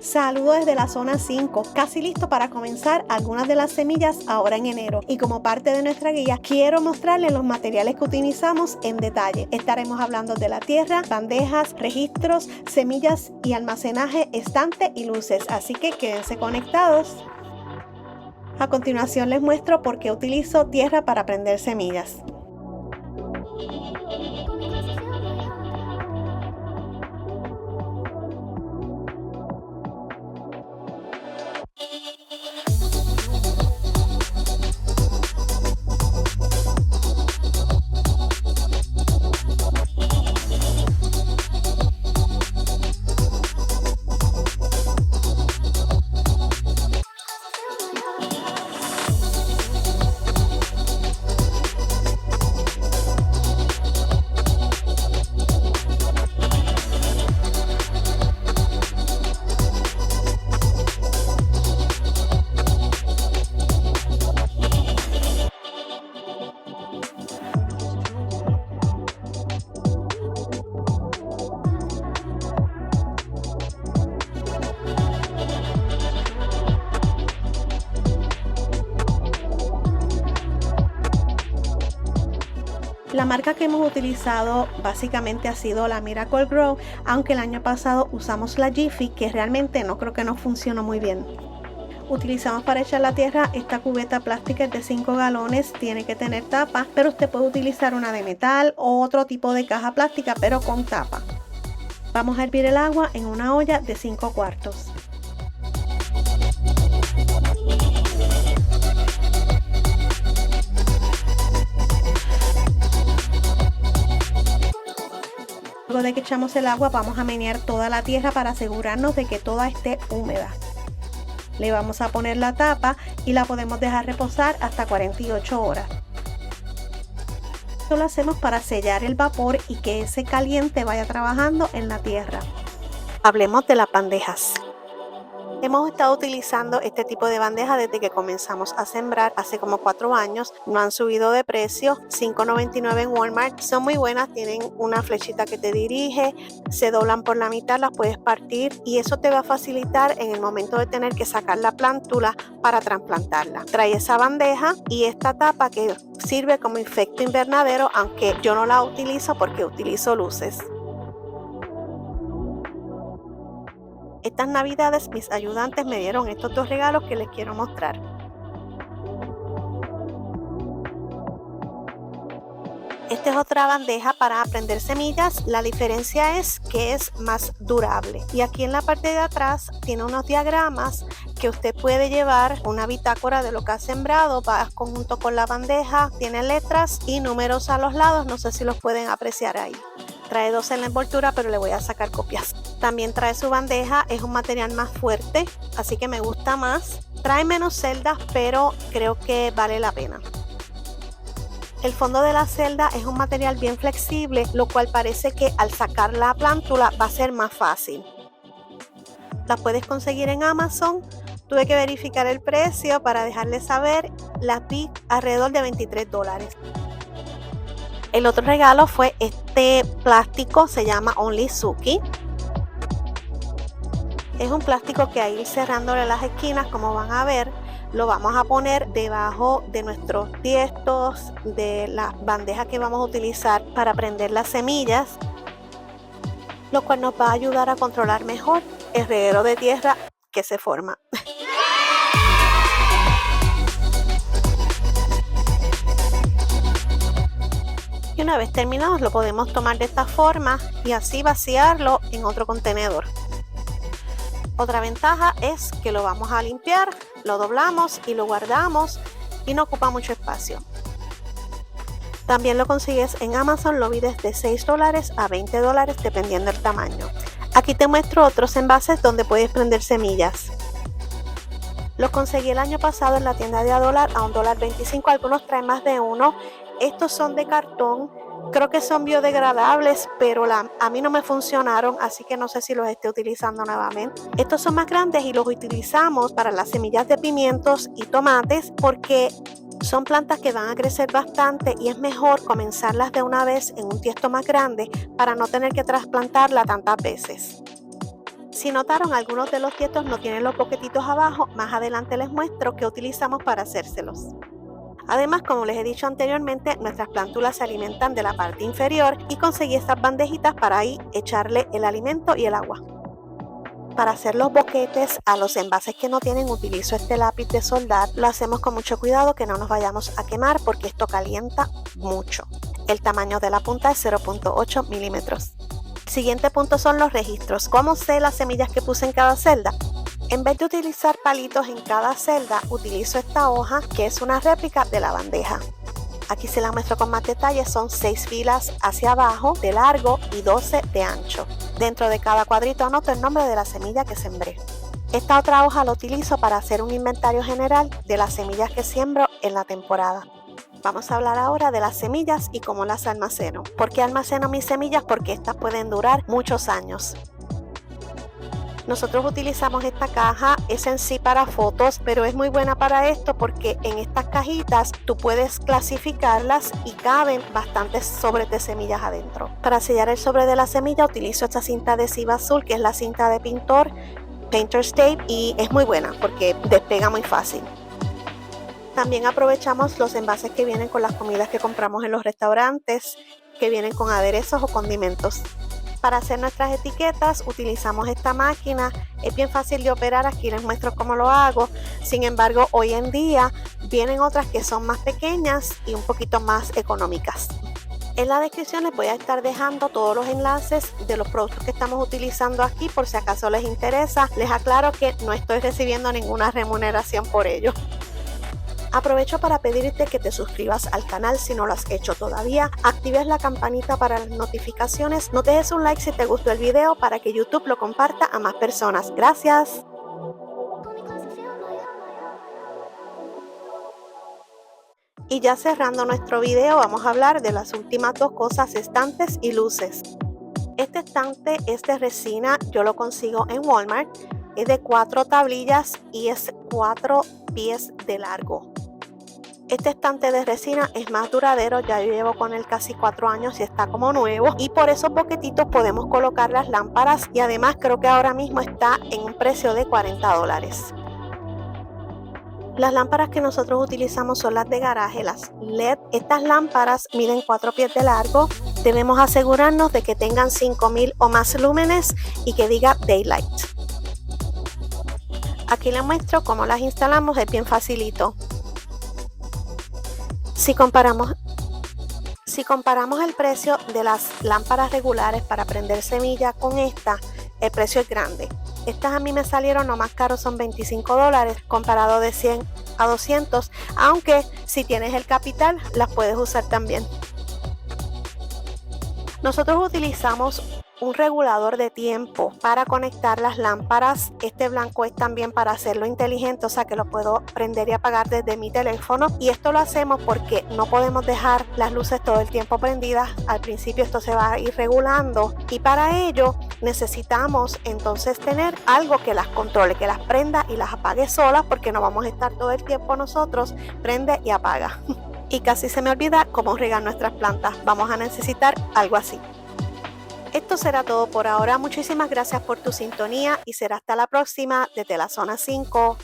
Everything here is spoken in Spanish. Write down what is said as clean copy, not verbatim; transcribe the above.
Saludos desde la zona 5, casi listo para comenzar algunas de las semillas ahora en enero. Y como parte de nuestra guía, quiero mostrarles los materiales que utilizamos en detalle. Estaremos hablando de la tierra, bandejas, registros, semillas y almacenaje, estante y luces. Así que quédense conectados. A continuación les muestro por qué utilizo tierra para prender semillas. La marca que hemos utilizado básicamente ha sido la Miracle-Gro, aunque el año pasado usamos la Jiffy, que realmente no creo que nos funcionó muy bien. Utilizamos para echar la tierra esta cubeta plástica de 5 galones, tiene que tener tapa, pero usted puede utilizar una de metal o otro tipo de caja plástica, pero con tapa. Vamos a hervir el agua en una olla de 5 cuartos. Luego de que echamos el agua, vamos a menear toda la tierra para asegurarnos de que toda esté húmeda. Le vamos a poner la tapa y la podemos dejar reposar hasta 48 horas. Esto lo hacemos para sellar el vapor y que ese caliente vaya trabajando en la tierra. Hablemos de las bandejas. Hemos estado utilizando este tipo de bandeja desde que comenzamos a sembrar hace como 4 años. No han subido de precio, $5.99 en Walmart. Son muy buenas, tienen una flechita que te dirige, se doblan por la mitad, las puedes partir y eso te va a facilitar en el momento de tener que sacar la plántula para trasplantarla. Trae esa bandeja y esta tapa que sirve como efecto invernadero, aunque yo no la utilizo porque utilizo luces. Estas navidades mis ayudantes me dieron estos 2 regalos que les quiero mostrar. Esta es otra bandeja para prender semillas. La diferencia es que es más durable. Y aquí en la parte de atrás tiene unos diagramas que usted puede llevar, una bitácora de lo que ha sembrado, va junto con la bandeja, tiene letras y números a los lados, no sé si los pueden apreciar ahí. Trae 2 en la envoltura, pero le voy a sacar copias. También trae su bandeja, es un material más fuerte, así que me gusta más. Trae menos celdas, pero creo que vale la pena. El fondo de la celda es un material bien flexible, lo cual parece que al sacar la plántula va a ser más fácil. La puedes conseguir en Amazon. Tuve que verificar el precio para dejarles saber. La vi alrededor de $23. El otro regalo fue este plástico, se llama Onlysuki. Es un plástico que ahí cerrándole las esquinas, como van a ver, lo vamos a poner debajo de nuestros tiestos, de las bandejas que vamos a utilizar para prender las semillas, lo cual nos va a ayudar a controlar mejor el reguero de tierra que se forma. Y una vez terminados lo podemos tomar de esta forma y así vaciarlo en otro contenedor. Otra ventaja es que lo vamos a limpiar, lo doblamos y lo guardamos y no ocupa mucho espacio. También lo consigues en Amazon, lo vi desde $6 a $20 dependiendo del tamaño. Aquí te muestro otros envases donde puedes prender semillas. Los conseguí el año pasado en la tienda de $1 a $1.25, algunos traen más de uno. Estos son de cartón, creo que son biodegradables, pero a mí no me funcionaron, así que no sé si los esté utilizando nuevamente. Estos son más grandes y los utilizamos para las semillas de pimientos y tomates porque son plantas que van a crecer bastante y es mejor comenzarlas de una vez en un tiesto más grande para no tener que trasplantarla tantas veces. Si notaron, algunos de los tietos no tienen los boquetitos abajo, más adelante les muestro qué utilizamos para hacérselos. Además, como les he dicho anteriormente, nuestras plántulas se alimentan de la parte inferior y conseguí estas bandejitas para ahí echarle el alimento y el agua. Para hacer los boquetes a los envases que no tienen, utilizo este lápiz de soldar. Lo hacemos con mucho cuidado que no nos vayamos a quemar porque esto calienta mucho. El tamaño de la punta es 0.8 milímetros. Siguiente punto son los registros. ¿Cómo sé las semillas que puse en cada celda? En vez de utilizar palitos en cada celda, utilizo esta hoja que es una réplica de la bandeja. Aquí se la muestro con más detalle, son 6 filas hacia abajo de largo y 12 de ancho. Dentro de cada cuadrito anoto el nombre de la semilla que sembré. Esta otra hoja la utilizo para hacer un inventario general de las semillas que siembro en la temporada. Vamos a hablar ahora de las semillas y cómo las almaceno. ¿Por qué almaceno mis semillas? Porque estas pueden durar muchos años. Nosotros utilizamos esta caja, es en sí para fotos, pero es muy buena para esto porque en estas cajitas tú puedes clasificarlas y caben bastantes sobres de semillas adentro. Para sellar el sobre de la semilla utilizo esta cinta adhesiva azul, que es la cinta de pintor, Painter's Tape, y es muy buena porque despega muy fácil. También aprovechamos los envases que vienen con las comidas que compramos en los restaurantes, que vienen con aderezos o condimentos. Para hacer nuestras etiquetas utilizamos esta máquina, es bien fácil de operar, aquí les muestro cómo lo hago. Sin embargo, hoy en día vienen otras que son más pequeñas y un poquito más económicas. En la descripción les voy a estar dejando todos los enlaces de los productos que estamos utilizando aquí por si acaso les interesa. Les aclaro que no estoy recibiendo ninguna remuneración por ello. Aprovecho para pedirte que te suscribas al canal si no lo has hecho todavía, actives la campanita para las notificaciones, no dejes un like si te gustó el video para que YouTube lo comparta a más personas. Gracias. Y ya cerrando nuestro video, vamos a hablar de las últimas dos cosas, estantes y luces. Este estante es de resina, yo lo consigo en Walmart, es de 4 tablillas y es 4 pies de largo. Este estante de resina es más duradero, ya yo llevo con él casi 4 años y está como nuevo, y por esos boquetitos podemos colocar las lámparas y además creo que ahora mismo está en un precio de $40. Las lámparas que nosotros utilizamos son las de garaje, las LED. Estas lámparas miden 4 pies de largo. Debemos asegurarnos de que tengan 5000 o más lúmenes y que diga Daylight. Aquí les muestro cómo las instalamos, es bien facilito. Si comparamos el precio de las lámparas regulares para prender semilla con esta, el precio es grande. Estas a mí me salieron, lo más caro son $25 comparado de 100 a 200, aunque si tienes el capital las puedes usar también. Nosotros utilizamos un regulador de tiempo para conectar las lámparas. Este blanco es también para hacerlo inteligente, o sea que lo puedo prender y apagar desde mi teléfono, y esto lo hacemos porque no podemos dejar las luces todo el tiempo prendidas. Al principio esto se va a ir regulando y para ello necesitamos entonces tener algo que las controle, que las prenda y las apague solas, porque no vamos a estar todo el tiempo nosotros prende y apaga. Y casi se me olvida cómo regar nuestras plantas, vamos a necesitar algo así. Esto será todo por ahora, muchísimas gracias por tu sintonía y será hasta la próxima desde la zona 5.